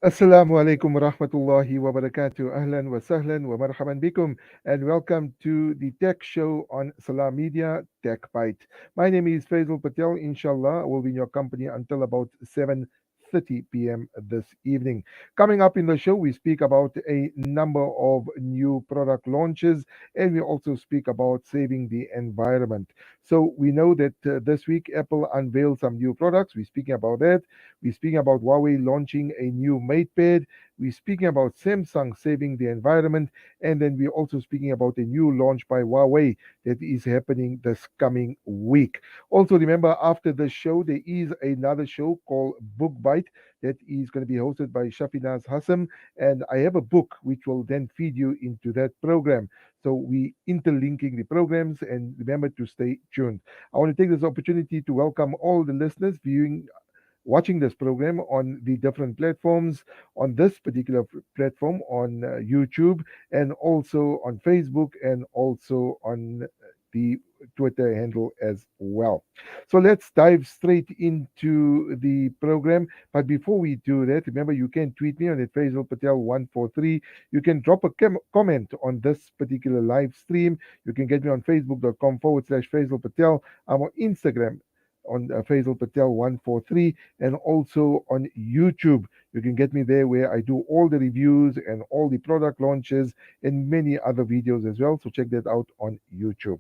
Assalamu alaikum wa rahmatullahi wa barakatuh. Ahlan wa sahlan wa marhaban bikum. And welcome to the Tech Show on Salam Media Tech Bite. My name is Faizel Patel. Inshallah, I will be in your company until about 7:30 p.m. this evening. Coming up in the show, we speak about a number of new product launches and we also speak about saving the environment. So we know that this week Apple unveiled some new products. We're speaking about that. We're speaking about Huawei launching a new Mate pad. We're speaking about Samsung saving the environment. And then we're also speaking about a new launch by Huawei that is happening this coming week. Also, remember, after the show, there is another show called Book Bite that is going to be hosted by Shafinaz Hassam. And I have a book which will then feed you into that program. So we interlinking the programs and remember to stay tuned. I want to take this opportunity to welcome all the listeners viewing watching this program on the different platforms, on this particular platform, on YouTube, and also on Facebook, and also on the Twitter handle as well. So let's dive straight into the program. But before we do that, remember you can tweet me on at Faizel Patel 143. You can drop a comment on this particular live stream. You can get me on facebook.com// Faizel Patel. I'm on Instagram on Faizel Patel 143 and also on YouTube. You can get me there where I do all the reviews and all the product launches and many other videos as well. So check that out on YouTube.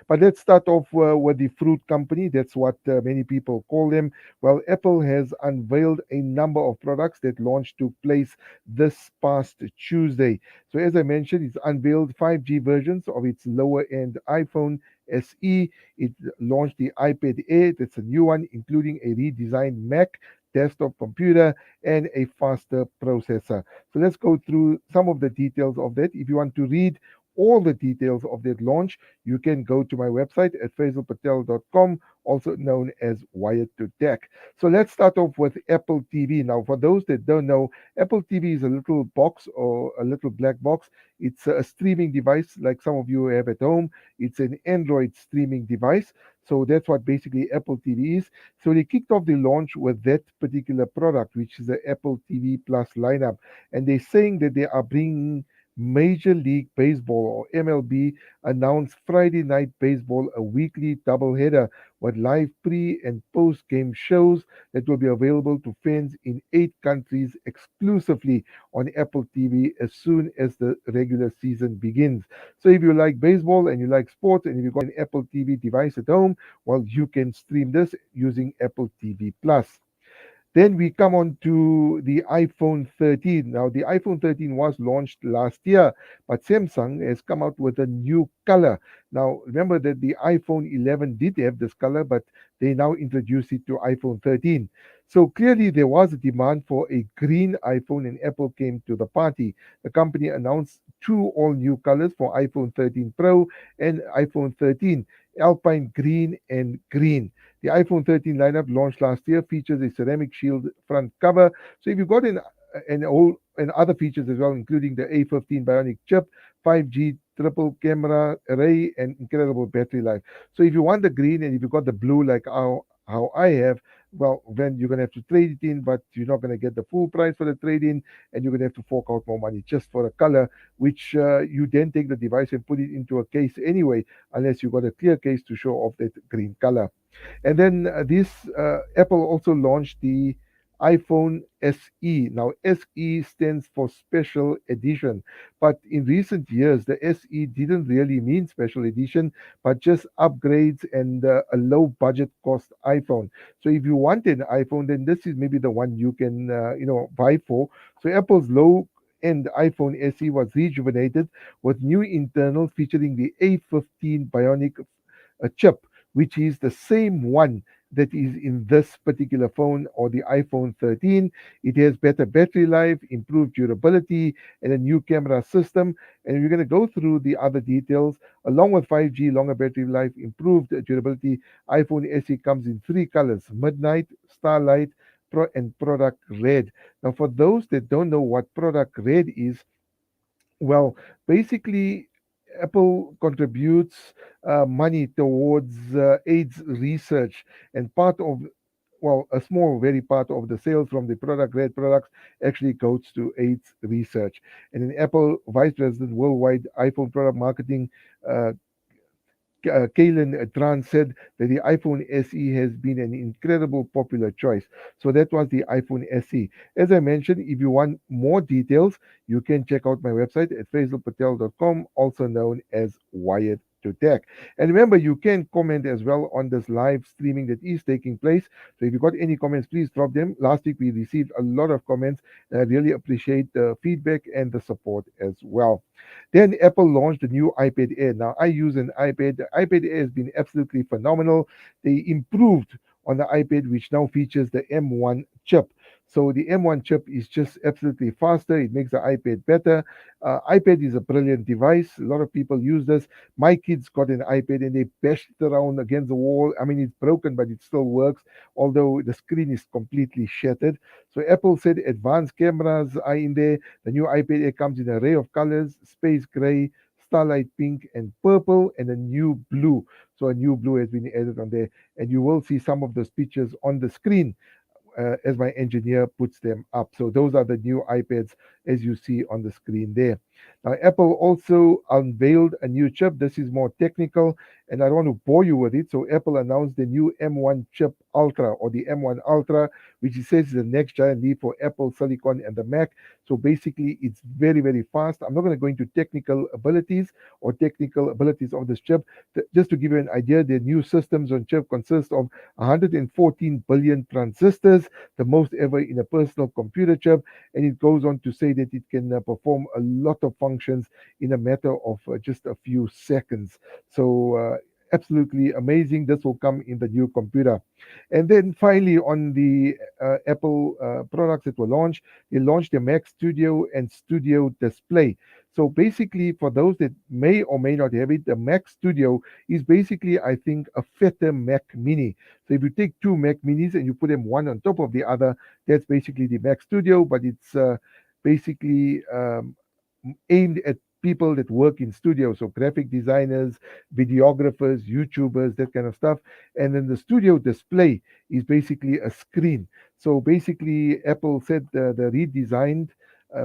But let's start off with the fruit company. That's what many people call them. Well, Apple has unveiled a number of products that launched took place this past Tuesday. So as I mentioned, it's unveiled 5G versions of its lower end iPhone SE. It launched the iPad Air, that's a new one, including a redesigned Mac desktop computer and a faster processor. So let's go through some of the details of that. If you want to read all the details of that launch, you can go to my website at faisalpatel.com, also known as Wired to Tech. So let's start off with Apple TV. Now, for those that don't know, Apple TV is a little box or a little black box. It's a streaming device like some of you have at home. It's an Android streaming device. So that's what basically Apple TV is. So they kicked off the launch with that particular product, which is the Apple TV Plus lineup. And they're saying that they are bringing Major League Baseball or MLB announced Friday Night Baseball, a weekly doubleheader with live pre and post game shows that will be available to fans in 8 countries exclusively on Apple TV as soon as the regular season begins. So if you like baseball and you like sports and if you've got an Apple TV device at home, well, you can stream this using Apple TV Plus. Then we come on to the iPhone 13. Now, the iPhone 13 was launched last year, but Samsung has come out with a new color. Now, remember that the iPhone 11 did have this color, but they now introduced it to iPhone 13. So clearly, there was a demand for a green iPhone, and Apple came to the party. The company announced two all new colors for iPhone 13 Pro and iPhone 13, Alpine Green and Green. The iPhone 13 lineup launched last year features a ceramic shield front cover. So if you've got an old and other features as well, including the A15 Bionic chip, 5G triple camera array, and incredible battery life. So if you want the green and if you've got the blue like how I have, well, then you're gonna have to trade it in, but you're not gonna get the full price for the trade-in, and you're gonna have to fork out more money just for a color, which you then take the device and put it into a case anyway, unless you've got a clear case to show off that green color. And then this Apple also launched the iPhone SE. Now, SE stands for Special Edition, but in recent years, the SE didn't really mean Special Edition, but just upgrades and a low budget cost iPhone. So, if you want an iPhone, then this is maybe the one you can buy for. So, Apple's low end iPhone SE was rejuvenated with new internals featuring the A15 Bionic chip, which is the same one that is in this particular phone or the iPhone 13. It has better battery life, improved durability, and a new camera system. And we're going to go through the other details along with 5G, longer battery life, improved durability. iPhone SE comes in three colors: Midnight, Starlight, and Product Red. Now, for those that don't know what Product Red is, well, basically, Apple contributes money towards AIDS research, and part of well, a small, very part of the sales from the product, red products, actually goes to AIDS research. And then Apple Vice President Worldwide iPhone Product Marketing, uh, Kalen Tran said that the iPhone SE has been an incredible popular choice. So that was the iPhone SE. As I mentioned, if you want more details, you can check out my website at faizelpatel.com, also known as Wired to Tech. And remember, you can comment as well on this live streaming that is taking place. So if you got any comments, please drop them. Last week we received a lot of comments, and I really appreciate the feedback and the support as well. Then Apple launched the new iPad Air. Now I use an iPad. The iPad Air has been absolutely phenomenal. They improved on the iPad, which now features the M1 chip. So the M1 chip is just absolutely faster. It makes the iPad better. iPad is a brilliant device. A lot of people use this. My kids got an iPad and they bashed it around against the wall. I mean, it's broken, but it still works, although the screen is completely shattered. So Apple said advanced cameras are in there. The new iPad Air comes in an array of colors: space gray, starlight pink, and purple, and a new blue. So a new blue has been added on there, and you will see some of those pictures on the screen as my engineer puts them up. So those are the new iPads as you see on the screen there. Now, Apple also unveiled a new chip. This is more technical, and I don't want to bore you with it. So Apple announced the new M1 chip Ultra, or the M1 Ultra, which it says is the next giant leap for Apple Silicon and the Mac. So basically, it's very, very fast. I'm not going to go into technical abilities of this chip. Just to give you an idea, the new systems on chip consist of 114 billion transistors, the most ever in a personal computer chip. And it goes on to say that it can perform a lot of functions in a matter of just a few seconds. So, absolutely amazing. This will come in the new computer. And then finally, on the Apple products that were launched, they launched the Mac Studio and Studio Display. So basically, for those that may or may not have it, the Mac Studio is basically, I think, a fatter Mac Mini. So if you take two Mac Minis and you put them one on top of the other, that's basically the Mac Studio, but it's basically aimed at people that work in studios, so graphic designers, videographers, YouTubers, that kind of stuff. And then the studio display is basically a screen. So basically, Apple said the redesigned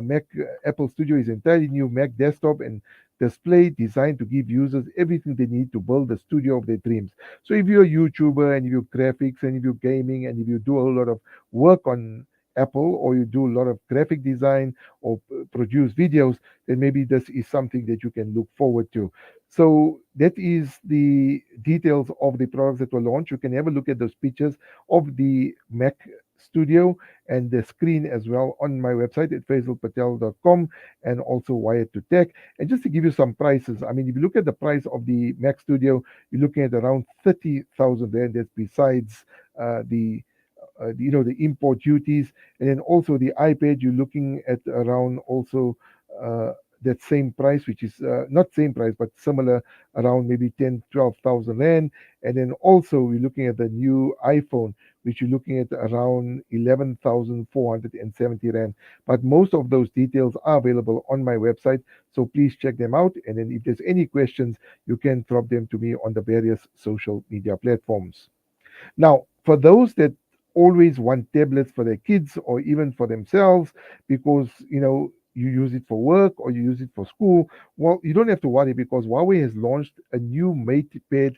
Mac Apple Studio is entirely new Mac desktop and display designed to give users everything they need to build the studio of their dreams. So if you're a YouTuber and if you graphics and if you're gaming and if you do a whole lot of work on Apple, or you do a lot of graphic design or produce videos, then maybe this is something that you can look forward to. So that is the details of the products that were launched. You can have a look at those pictures of the Mac Studio and the screen as well on my website at faizelpatel.com, and also Wired to Tech. And just to give you some prices, I mean, if you look at the price of the Mac Studio, you're looking at around 30,000 rand. That's besides the import duties. And then also the iPad, you're looking at around also that same price, which is not same price but similar, around maybe 10, 12,000 rand. And then also we're looking at the new iPhone, which you're looking at around 11,470 rand. But most of those details are available on my website, so please check them out. And then if there's any questions, you can drop them to me on the various social media platforms. Now, for those that always want tablets for their kids or even for themselves because you use it for work or you use it for school, well, you don't have to worry because Huawei has launched a new MatePad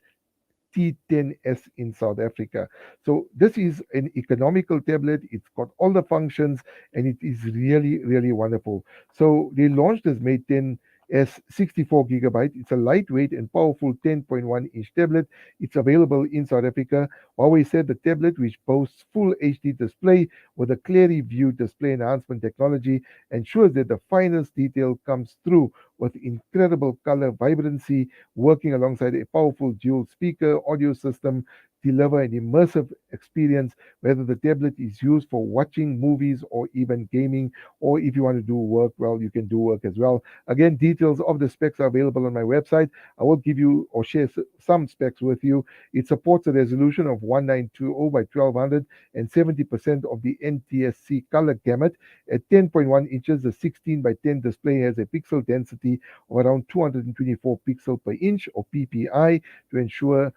T10S in South Africa. So this is an economical tablet. It's got all the functions and it is really, really wonderful. So they launched this Mate 10S 64 gigabyte. It's a lightweight and powerful 10.1-inch tablet. It's available in South Africa. Huawei said the tablet, which boasts full HD display with a clearly viewed display enhancement technology, ensures that the finest detail comes through with incredible color vibrancy, working alongside a powerful dual speaker audio system, deliver an immersive experience whether the tablet is used for watching movies or even gaming, or if you want to do work, well, you can do work as well. Again, details of the specs are available on my website. I will give you or share some specs with you. It supports a resolution of 1920 by 1200 and 70% of the NTSC color gamut. At 10.1 inches, the 16 by 10 display has a pixel density of around 224 pixel per inch, or PPI, to ensure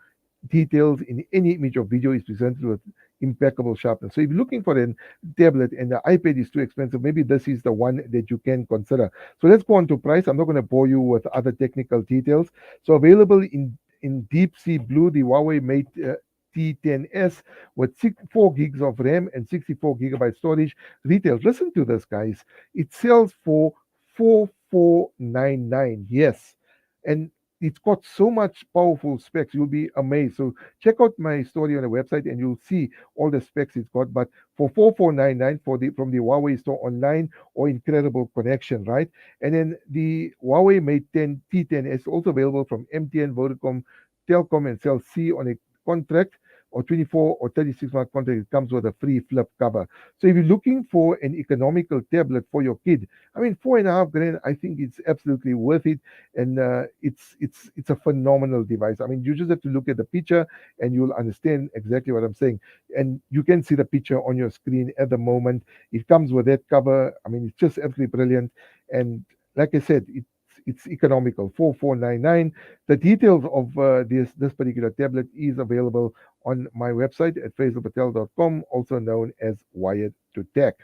details in any image or video is presented with impeccable sharpness. So if you're looking for a tablet and the iPad is too expensive, maybe this is the one that you can consider. So let's go on to price. I'm not going to bore you with other technical details. So available in deep sea blue, the Huawei Mate T10s with 4 gigs of RAM and 64 gigabyte storage retails. Listen to this, guys. It sells for 4499. Yes. And it's got so much powerful specs. You'll be amazed. So check out my story on the website and you'll see all the specs it's got. But for 4499 for the from the Huawei store online or incredible connection, right? And then the Huawei Mate 10 T10 is also available from MTN, Vodacom, Telcom, and Cell C on a contract or 24 or 36-month contract. It comes with a free flip cover. So if you're looking for an economical tablet for your kid, I mean, 4.5 grand, I think it's absolutely worth it, and it's a phenomenal device. I mean, you just have to look at the picture, and you'll understand exactly what I'm saying. And you can see the picture on your screen at the moment. It comes with that cover. I mean, it's just absolutely brilliant. And like I said, it's economical, 4499. The details of this particular tablet is available on my website at faizelpatel.com, also known as Wired to Tech.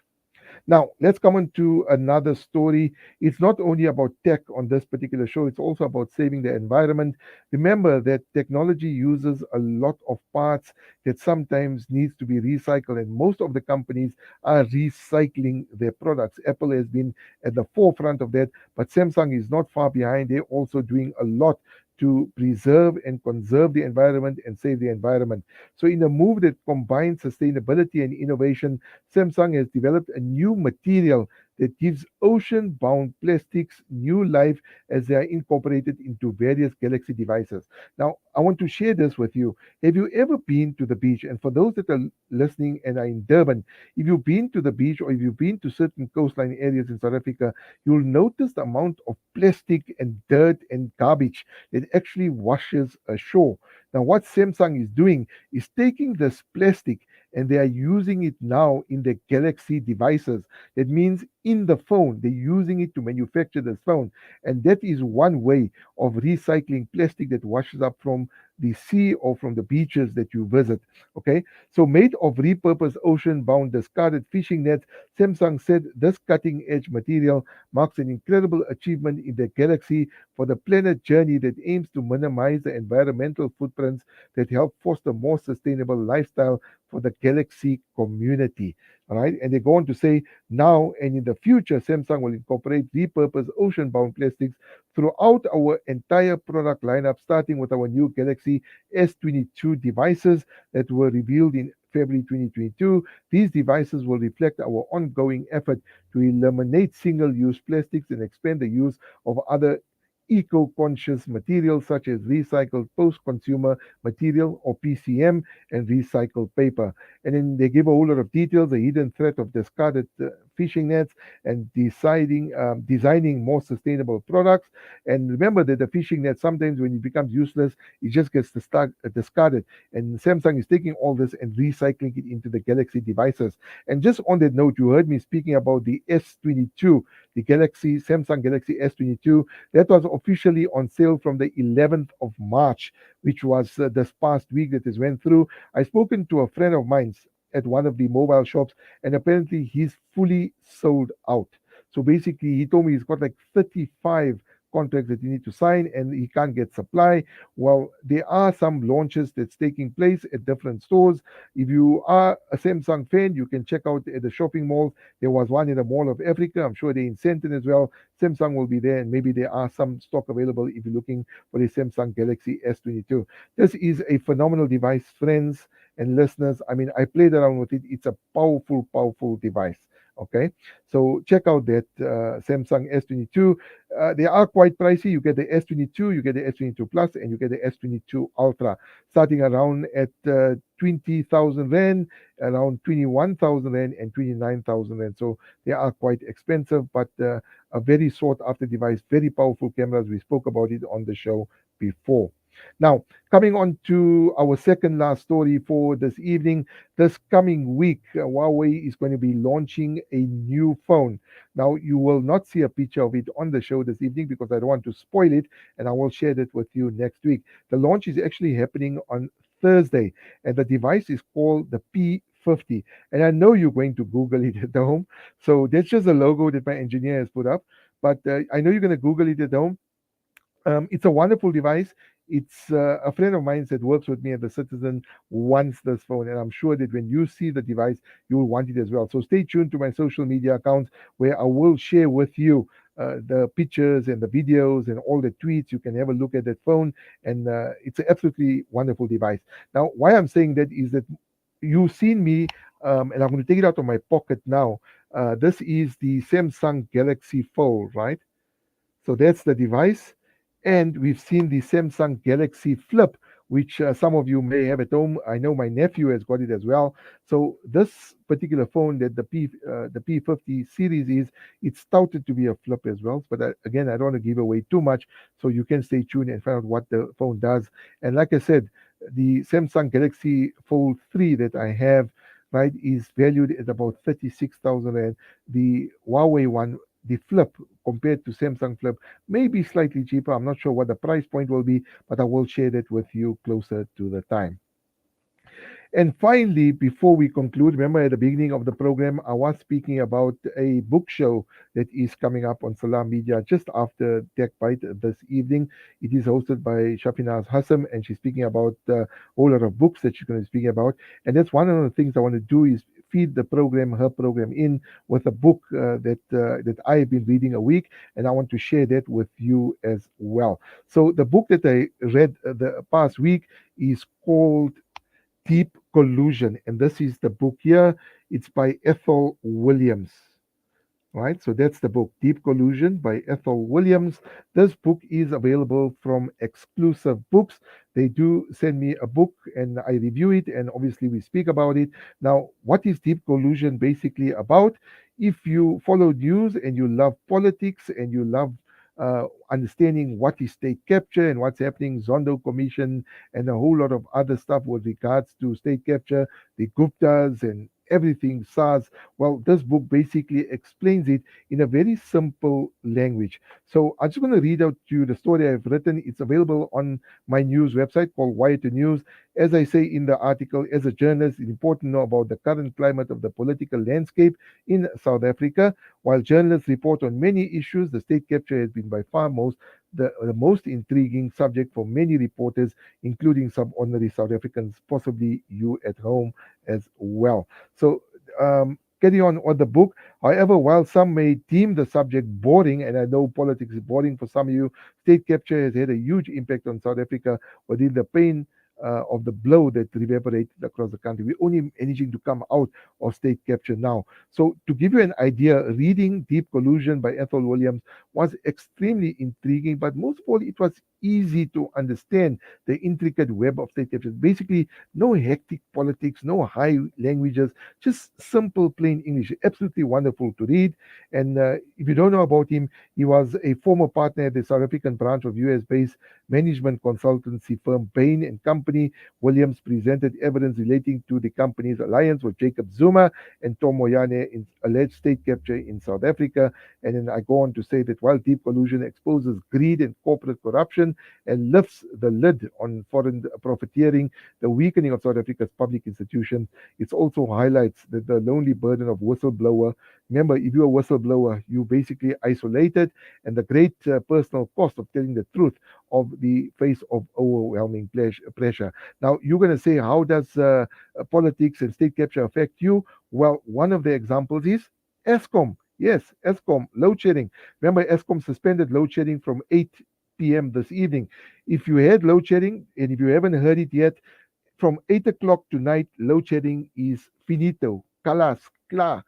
Now, let's come on to another story. It's not only about tech on this particular show, it's also about saving the environment. Remember that technology uses a lot of parts that sometimes needs to be recycled, and most of the companies are recycling their products. Apple has been at the forefront of that, but Samsung is not far behind. They're also doing a lot to preserve and conserve the environment and save the environment. So, in a move that combines sustainability and innovation, Samsung has developed a new material that gives ocean bound plastics new life as they are incorporated into various Galaxy devices. Now, I want to share this with you. Have you ever been to the beach? And for those that are listening and are in Durban, if you've been to the beach or if you've been to certain coastline areas in South Africa, you'll notice the amount of plastic and dirt and garbage that actually washes ashore. Now, what Samsung is doing is taking this plastic and they are using it now in the Galaxy devices. That means in the phone, they're using it to manufacture this phone. And that is one way of recycling plastic that washes up from the sea or from the beaches that you visit. Okay, so made of repurposed ocean bound discarded fishing nets, Samsung said this cutting edge material marks an incredible achievement in the Galaxy for the planet journey that aims to minimize the environmental footprints that help foster more sustainable lifestyle for the Galaxy community. All right. And they go on to say now and in the future, Samsung will incorporate repurposed ocean bound plastics throughout our entire product lineup, starting with our new Galaxy S22 devices that were revealed in February 2022. These devices will reflect our ongoing effort to eliminate single use plastics and expand the use of other eco conscious materials such as recycled post consumer material or PCM and recycled paper. And then they give a whole lot of details, the hidden threat of discarded fishing nets, and designing more sustainable products. And remember that the fishing net sometimes when it becomes useless, it just gets discarded. And Samsung is taking all this and recycling it into the Galaxy devices. And just on that note, you heard me speaking about the S22, the Galaxy Samsung Galaxy S22 that was officially on sale from the 11th of March, which was this past week that has went through. I've spoken to a friend of mine at one of the mobile shops, and apparently he's fully sold out. So basically, he told me he's got like 35 contracts that he need to sign and he can't get supply. Well, there are some launches that's taking place at different stores. If you are a Samsung fan, you can check out at the shopping malls. There was one in the Mall of Africa. I'm sure they're in Senton as well. Samsung will be there, and maybe there are some stock available if you're looking for the Samsung Galaxy S22. This is a phenomenal device, friends and listeners. I mean, I played around with it. It's a powerful, powerful device. Okay, so check out that Samsung S22. They are quite pricey. You get the S22, you get the S22 Plus, and you get the S22 Ultra, starting around at 20,000 Rand, around 21,000 Rand, and 29,000 Rand. So they are quite expensive, but a very sought after device, very powerful cameras. We spoke about it on the show before. Now, coming on to our second last story for this evening, this coming week, Huawei is going to be launching a new phone. Now, you will not see a picture of it on the show this evening because I don't want to spoil it, and I will share that with you next week. The launch is actually happening on Thursday, and the device is called the P50. And I know you're going to Google it at home. So that's just a logo that my engineer has put up. But I know you're going to Google it at home. It's a wonderful device. It's a friend of mine that works with me at the Citizen wants this phone, and I'm sure that when you see the device, you will want it as well. So stay tuned to my social media accounts where I will share with you the pictures and the videos and all the tweets. You can have a look at that phone, and it's an absolutely wonderful device. Now, why I'm saying that is that you've seen me, and I'm going to take it out of my pocket now. This is the Samsung Galaxy Fold, right? So that's the device. And we've seen the Samsung Galaxy Flip, which some of you may have at home. I know my nephew has got it as well. So this particular phone that the P50 series is, it's touted to be a flip as well. But again, I don't want to give away too much, so you can stay tuned and find out what the phone does. And like I said, the Samsung Galaxy Fold 3 that I have, right, is valued at about 36,000 rand. The Huawei one, the Flip, compared to Samsung Flip, may be slightly cheaper. I'm not sure what the price point will be, but I will share that with you closer to the time. And finally, before we conclude, remember at the beginning of the program, I was speaking about a book show that is coming up on Salam Media just after Tech Bite this evening. It is hosted by Shafinaz Hassam, and she's speaking about a whole lot of books that she's going to be speaking about. And that's one of the things I want to do is feed her program in with a book that I've been reading a week, and I want to share that with you as well. So the book that I read the past week is called Deep Collusion. And this is the book here. It's by Ethel Williams. Right, so that's the book, Deep Collusion by Ethel Williams. This book is available from Exclusive Books. They do send me a book and I review it, and obviously we speak about it. Now, what is Deep Collusion basically about? If you follow news and you love politics and you love understanding what is state capture and what's happening, Zondo Commission, and a whole lot of other stuff with regards to state capture, the Guptas and everything, SARS. Well, this book basically explains it in a very simple language. So I'm just going to read out to you the story I've written. It's available on my news website called Wired to News. As I say in the article, as a journalist, it's important to know about the current climate of the political landscape in South Africa. While journalists report on many issues, the state capture has been by far the most intriguing subject for many reporters, including some ordinary South Africans, possibly you at home as well. So, carry on the book. However, while some may deem the subject boring, and I know politics is boring for some of you, state capture has had a huge impact on South Africa within the pain of the blow that reverberated across the country. We're only managing to come out of state capture now. So, to give you an idea, reading Deep Collusion by Ethel Williams was extremely intriguing, but most of all, it was easy to understand the intricate web of state capture. Basically, no hectic politics, no high languages, just simple, plain English. Absolutely wonderful to read. And if you don't know about him, he was a former partner at the South African branch of US based management consultancy firm Bain and Company. Williams presented evidence relating to the company's alliance with Jacob Zuma and Tom Moyane in alleged state capture in South Africa. And then I go on to say that while Deep Collusion exposes greed and corporate corruption and lifts the lid on foreign profiteering, the weakening of South Africa's public institutions, it also highlights that the lonely burden of whistleblower. Remember, if you're a whistleblower, you basically isolated, and the great personal cost of telling the truth of the face of overwhelming pressure. Now, you're going to say, how does politics and state capture affect you? Well, one of the examples is ESCOM. Yes, ESCOM, load shedding. Remember, ESCOM suspended load shedding from 8 p.m. this evening. If you had load shedding, and if you haven't heard it yet, from 8 o'clock tonight, load shedding is finito. Kalas, klar,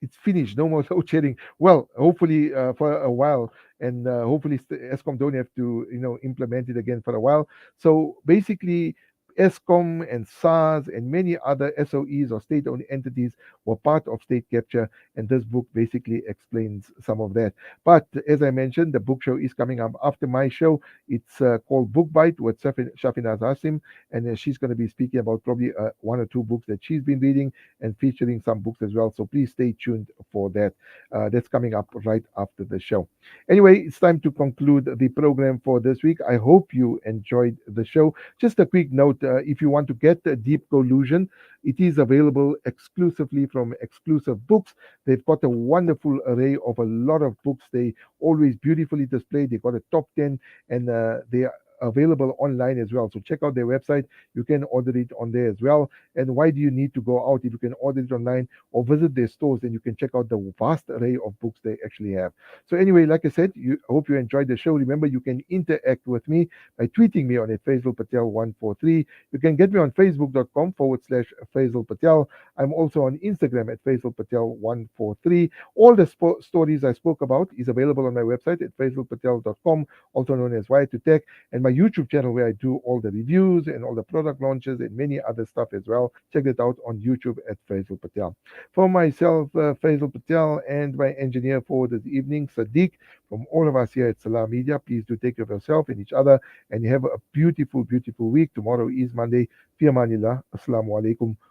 it's finished. No more load shedding. Well, hopefully for a while, and hopefully ESCOM don't have to implement it again for a while. So basically, ESCOM and SARS and many other SOEs or state-owned entities were part of state capture, and this book basically explains some of that. But as I mentioned, the book show is coming up after my show. It's called Book Bite with Shafina Zasim, and she's going to be speaking about probably one or two books that she's been reading and featuring some books as well. So please stay tuned for that. That's coming up right after the show. Anyway, it's time to conclude the program for this week. I hope you enjoyed the show. Just a quick note, if you want to get a deep collusion, it is available exclusively from exclusive books. They've got a wonderful array of a lot of books. They always beautifully displayed. They got a top 10, and they are available online as well. So check out their website. You can order it on there as well. And why do you need to go out if you can order it online or visit their stores? Then you can check out the vast array of books they actually have. So anyway, like I said, I hope you enjoyed the show. Remember, you can interact with me by tweeting me on it, Faizel Patel 143. You can get me on facebook.com/Faizel Patel. I'm also on Instagram at Faizel Patel 143. All the stories I spoke about is available on my website at faizelpatel.com, also known as Wire to Tech, and my YouTube channel where I do all the reviews and all the product launches and many other stuff as well. Check it out on YouTube at Faizel Patel. For myself, Faizel Patel, and my engineer for this evening, Sadiq, from all of us here at Salam Media, please do take care of yourself and each other, and you have a beautiful, beautiful week. Tomorrow is Monday. Fi amanillah. Assalamu alaikum